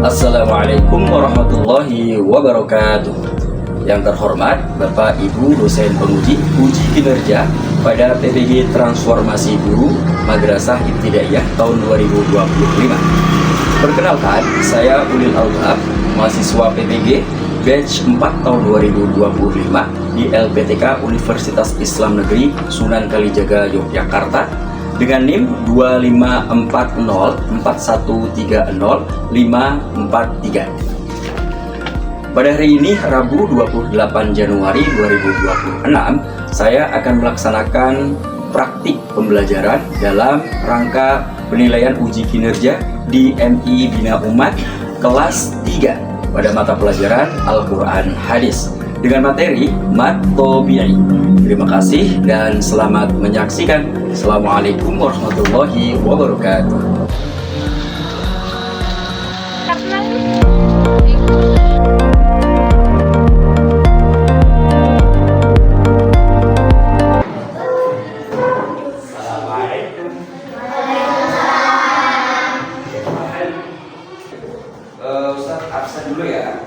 Assalamualaikum warahmatullahi wabarakatuh. Yang terhormat Bapak Ibu dosen penguji uji kinerja pada PPG Transformasi Guru Madrasah Ibtidaiyah tahun 2025. Perkenalkan, saya Ulil Albab, mahasiswa PPG batch 4 tahun 2025 di LPTK Universitas Islam Negeri Sunan Kalijaga, Yogyakarta dengan NIM 2540413053. Pada hari ini, Rabu 28 Januari 2026, saya akan melaksanakan praktik pembelajaran dalam rangka penilaian uji kinerja di MI Bina Umat kelas 3 pada mata pelajaran Al-Quran Hadis dengan materi Mat Tobi'i. Terima kasih dan selamat menyaksikan. Assalamualaikum warahmatullahi wabarakatuh. Ustaz absen dulu ya.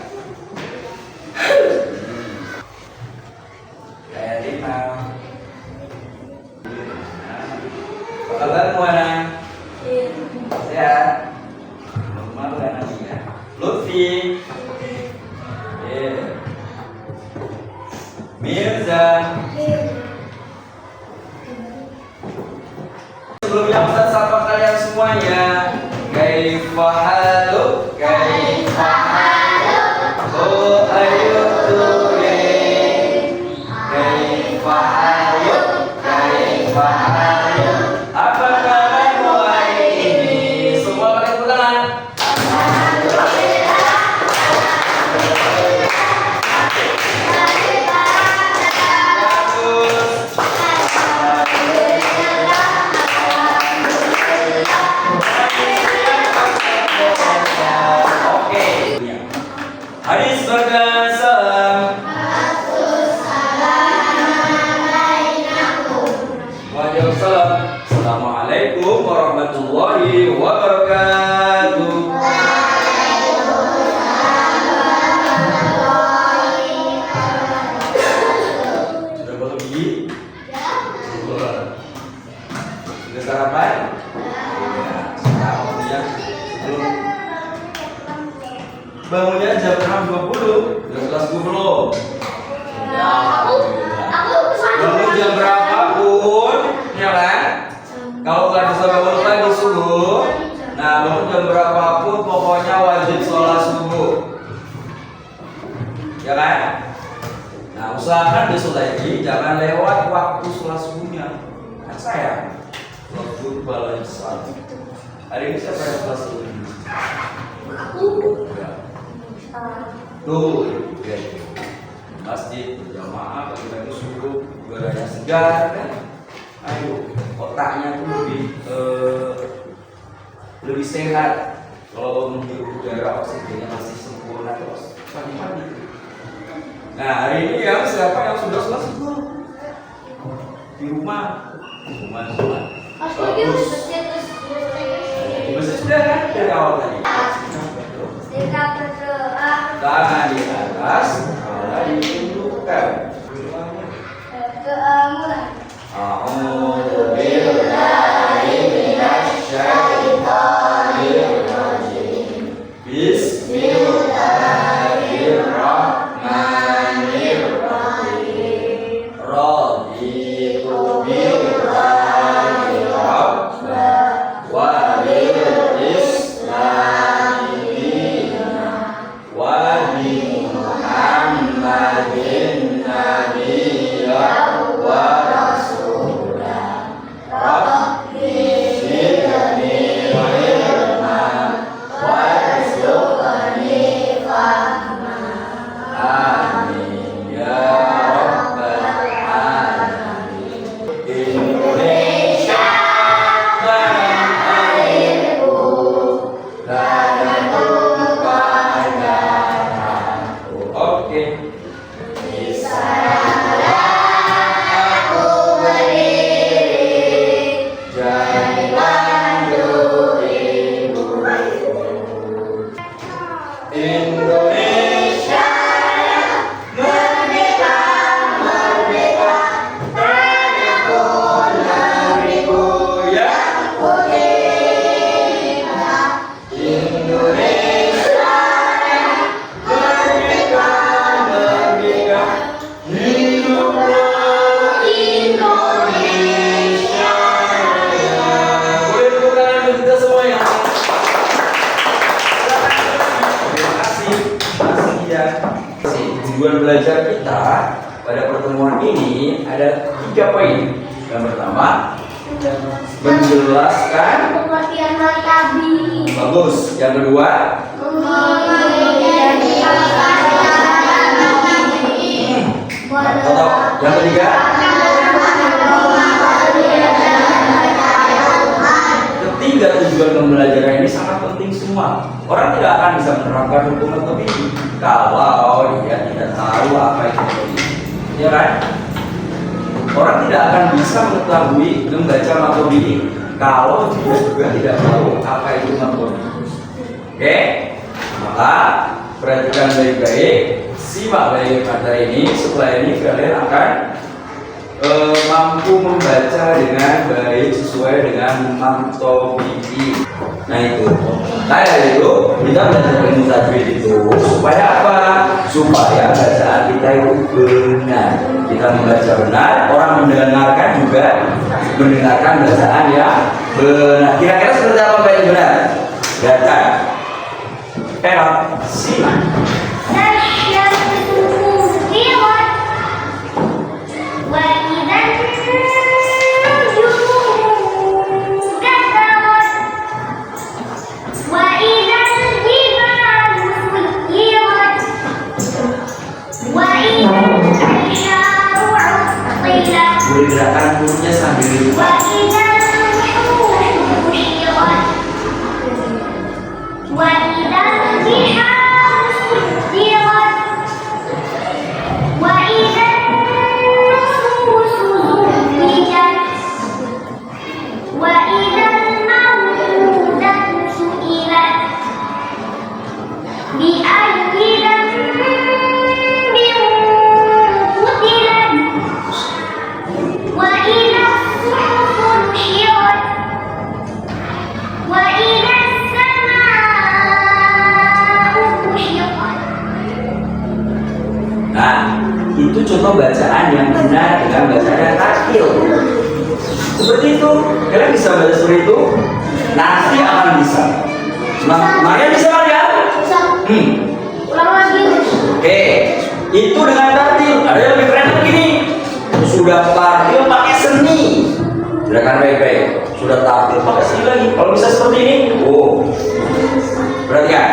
Apa kabar Muana? Sehat? Malu kan namanya? Lutfi, Mirza. Sebelumnya Ustaz sapa kalian semuanya. Kaifa haluk? Kaifa haluk? Oh ayo tulen. Kaifa haluk? Kaifa haluk? Apa kabarmu hari ini? Semua pakai tangan. Hadis bersalam. Waalaikumsalam. Assalamualaikum warahmatullahi wabarakatuh. Sudah bangun gigi? Sudah sarapan? Ya. Bangunnya jam 6.20. Jam 11 belum. Ya, bangun jam berapapun, ya kan? Kalau nggak bisa bangun pagi subuh, nah bangun jam berapapun, pokoknya wajib sholat subuh, ya kan? Nah usahakan besok lagi jangan lewat waktu sholat subuhnya. Kan saya waktu balai sholat. Hari ini siapa yang sholat subuh? Tuh, masjid berjamaah pagi-pagi subuh, udaranya segar kan? Ayo, otaknya tuh lebih sehat kalau menghirup udara oksigennya masih sempurna terus pagi-pagi. Nah hari ini ya siapa yang sudah sholat subuh di rumah? Sholat. Bagus. Di masjid sudah kan dari awal tadi. Tangan di atas, kepala ditundukkan. A'udzu billahi minasy syaithanir rajim. Bismillahirrahmanirrahim. Raditu billahi rabban wa bil islami dinan wa bi Muhammadin nabiyyan wa rasulan. Rabbi zidni ilman warzuqni fahman. Amin ya rabbal alamin. Indonesia tanah airku, tanah tumpah darahku. Oke. tujuan belajar kita pada pertemuan ini ada 3 poin. Yang pertama, menjelaskan pengertian Makabi. Bagus. Yang kedua, atau yang ketiga, ketiga tujuan pembelajaran ini sangat penting semua. Orang tidak akan bisa menerapkan hukum atau ini kalau dia tidak tahu apa itu metode. Ya kan? Orang tidak akan bisa mengetahui membaca materi ini kalau dia juga tidak tahu apa itu materi. Oke? Maka perhatikan baik-baik, simak baik materi ini. Setelah ini kalian akan mampu membaca dengan baik sesuai dengan materi. Nah itu. Kayak itu kita belajar ilmu tajwid itu supaya apa? Supaya bacaan kita itu benar. Kita membaca benar, orang mendengarkan juga mendengarkan bacaan yang benar. Kira-kira seperti apa baca benar? Datang. Simak. Gerakan mulutnya sambil itu contoh bacaan yang benar dengan bacaan yang takil. Seperti itu, kalian bisa baca seperti itu, nanti akan bisa. Kalian bisa kan? Ulang lagi. Oke, itu dengan takil. Ada yang lebih keren lagi nih. Sudah takil pakai seni. Gerakan baik-baik. Sudah takil pakai seni lagi. Kalau bisa seperti ini, perhatikan.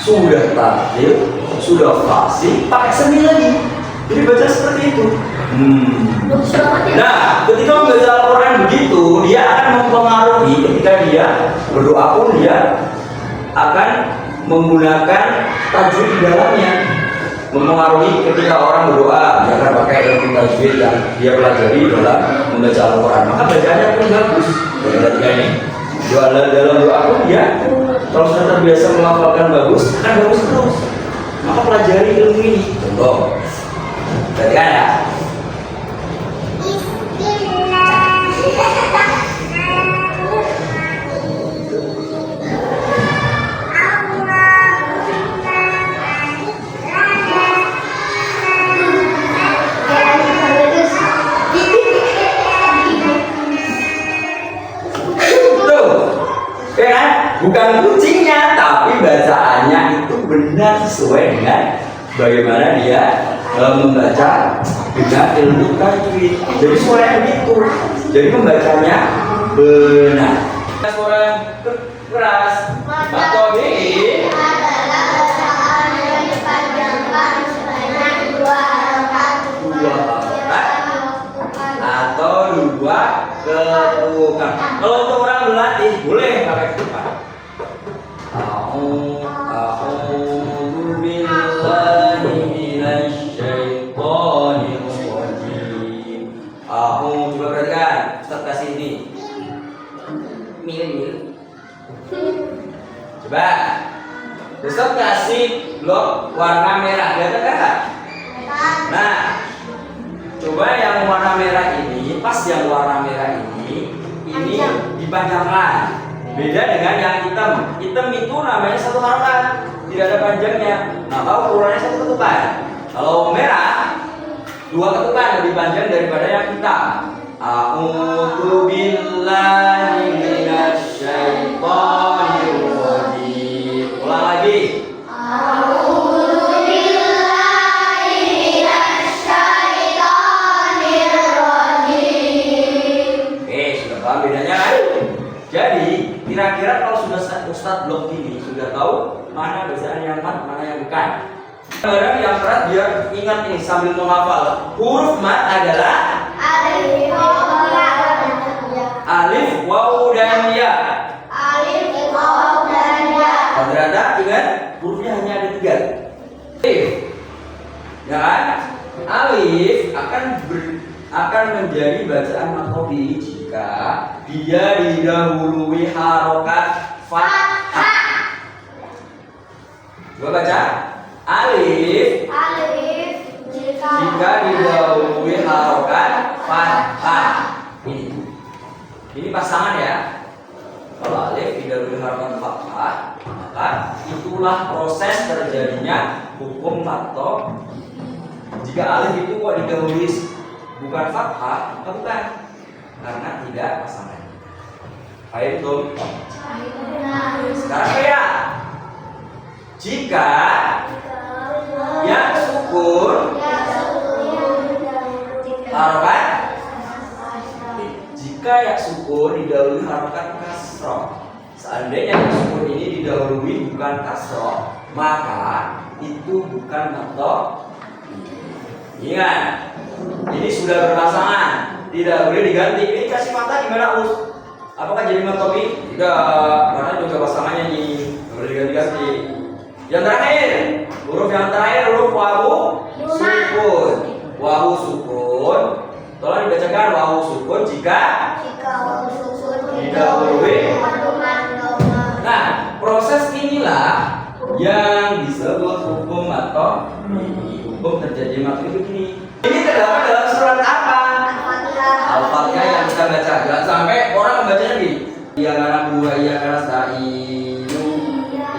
Sudah takil, sudah fasih, pakai seni lagi. Jadi baca seperti itu. Nah, ketika membaca Al-Quran begitu, dia akan mempengaruhi ketika dia berdoa pun dia akan menggunakan tajwid di dalamnya. Mempengaruhi ketika orang berdoa, dia akan pakai ilmu tajwid yang dia pelajari dalam membaca Al-Quran. Maka bacaannya pun bagus. Ketika ini dalam doa pun dia kalau sudah terbiasa melafalkan bagus, akan bagus terus. Maka pelajari ilmu ini. Contoh, perhatikan ya. Bukan kucingnya, tapi bacaannya itu benar sesuai dengan bagaimana dia membaca dengan ilmu tajwid. Jadi suaranya begitu. Jadi membacanya benar. Suara keras. Matobi. ketukan. Kalau untuk orang berlatih boleh pakai ketukan. A'udzu billahi minasy syaithanir rajim. Coba perhatikan, Ustaz kasih ini. Mil. Coba. Ustaz kasih blok warna merah, lihat enggak? Nah, coba yang warna merah ini, pas yang warna merah ini dipanjangkan. Beda dengan yang hitam. Hitam itu namanya satu harokat, tidak ada panjangnya. Nah, kalau ukurannya satu ketukan. Kalau merah, dua ketukan lebih panjang daripada yang hitam. A'udzu billahi minasy syaithanir rajim. Ulang lagi. Bedanya kan? Jadi kira-kira kalau sudah Ustadz blok ini sudah tahu mana bacaan yang mat, mana yang bukan. Kadang yang berat biar ingat ini sambil menghafal. Huruf mat adalah alif, waw, dan ya. Kalau ternyata ingat hurufnya hanya ada 3. Alif, ya kan? Alif akan menjadi bacaan matobi jika dia didahului harokat fathah. Coba baca. Alif jika didahului harokat fathah. Ini pasangan ya. Kalau alif didahului harokat fathah, maka itulah proses terjadinya hukum matob. Jika alif itu kok didahului bukan fathah, maka bukan, karena tidak pasangan. Baik belum? Sekarang ya. Jika yang sukun harokat, jika yang sukun didahului harokat kasroh, seandainya yang sukun ini didahului bukan kasroh, maka itu bukan matob. Ingat, ini sudah berpasangan, tidak boleh diganti. Ini kasih mata gimana us? Apakah jadi matobi? Tidak, karena juga pasangannya nih, tidak boleh diganti-ganti. Yang terakhir, huruf yang terakhir huruf wawu sukun. Wawu sukun, tolong dibacakan wawu sukun jika didahului. Nah, proses inilah yang disebut hukum atau hukum terjadi matobi begini. Ini terdapat dalam surat apa? Al-Fatihah yang kita baca. Jangan sampai orang membacanya di iya karena dua, iya karena sta'inu,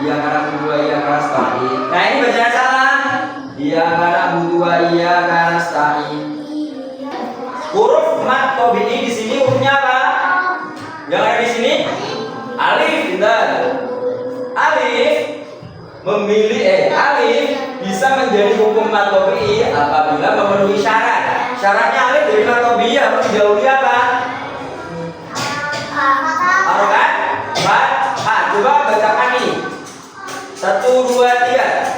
iya karena dua, iya karena sta'in. Nah ini bacanya salah. Iya karena dua, iya karena sta'in. Huruf mat tobi'i di sini hurufnya apa? Yang ada di sini alif. Bentar. Alif alif bisa menjadi hukum matobi apabila memenuhi syarat. Syaratnya alif dari matobi harus didahului apa? Harokat fathah. Coba bacakan nih. 1, 2, 3.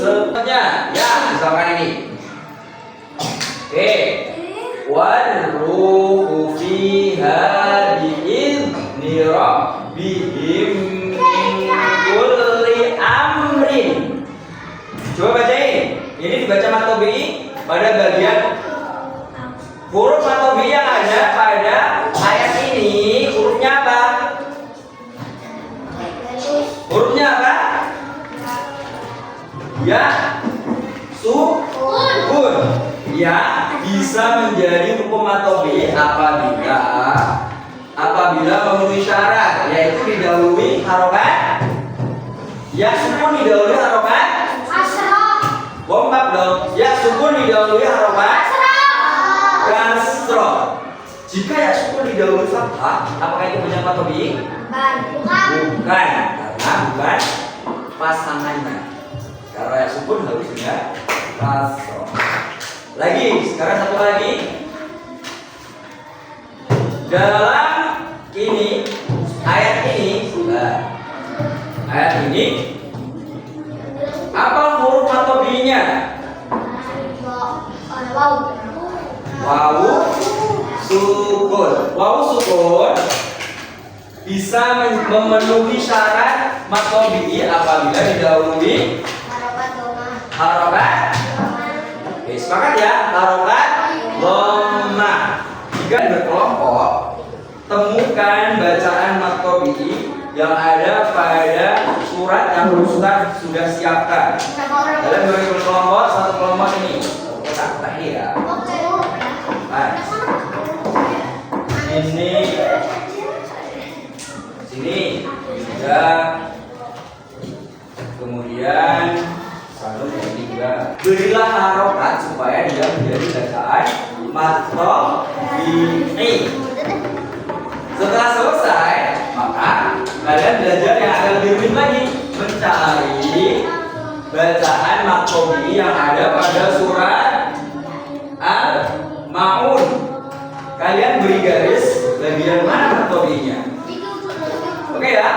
Selanjutnya, ya misalkan ini. Oke. Warruhu fiha bi'izni rabbihim min kulli amrin. Coba bacain. Ini dibaca matobi pada bagian huruf matobi yang ada pada ayat ini. Hurufnya apa? Hurufnya apa? Ya, sukun. Ya, bisa menjadi hukum matobi apabila memenuhi syarat, yaitu didahului harokat. Ya sukun didahului harokat kompak dong. Ya sukun didahului harokat kasroh. Jika ya sukun didahului fathah, apakah itu punya matobi? Bukan, karena bukan pasangannya. Karena ya sukun harusnya kasroh. Sekarang satu lagi. Dalam ini ayat ini Apa huruf matobinya? Wawu sukun. Wawu sukun bisa memenuhi syarat matobi apabila didahului harokat. Oke, sepakat ya? Harokat dhamma. Jika berkelompok, temukan bacaan matobi yang ada pada surat yang Ustaz sudah siapkan. Kalian bagi berkelompok, satu kelompok ini. Kita ya. Nah, sini juga, kemudian satu dan tiga. Berilah harokat supaya dia menjadi bacaan matobi. Setelah selesai, maka kalian belajar yang agak lebih rumit lagi, mencari bacaan matobi yang ada pada surat Al-Maun. Kalian beri garis bagian mana matobinya. Oke ya?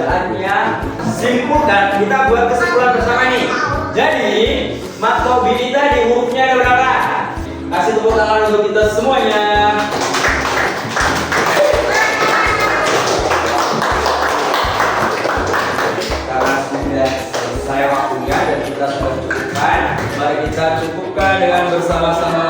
pelajarannya. Simpulkan, kita buat kesimpulan bersama nih. Jadi, makhluk ini tadi hurufnya ada berapa? Kasih tepuk tangan untuk kita semuanya. Karena sudah selesai waktunya dan kita sudah cukupkan, mari kita cukupkan dengan bersama-sama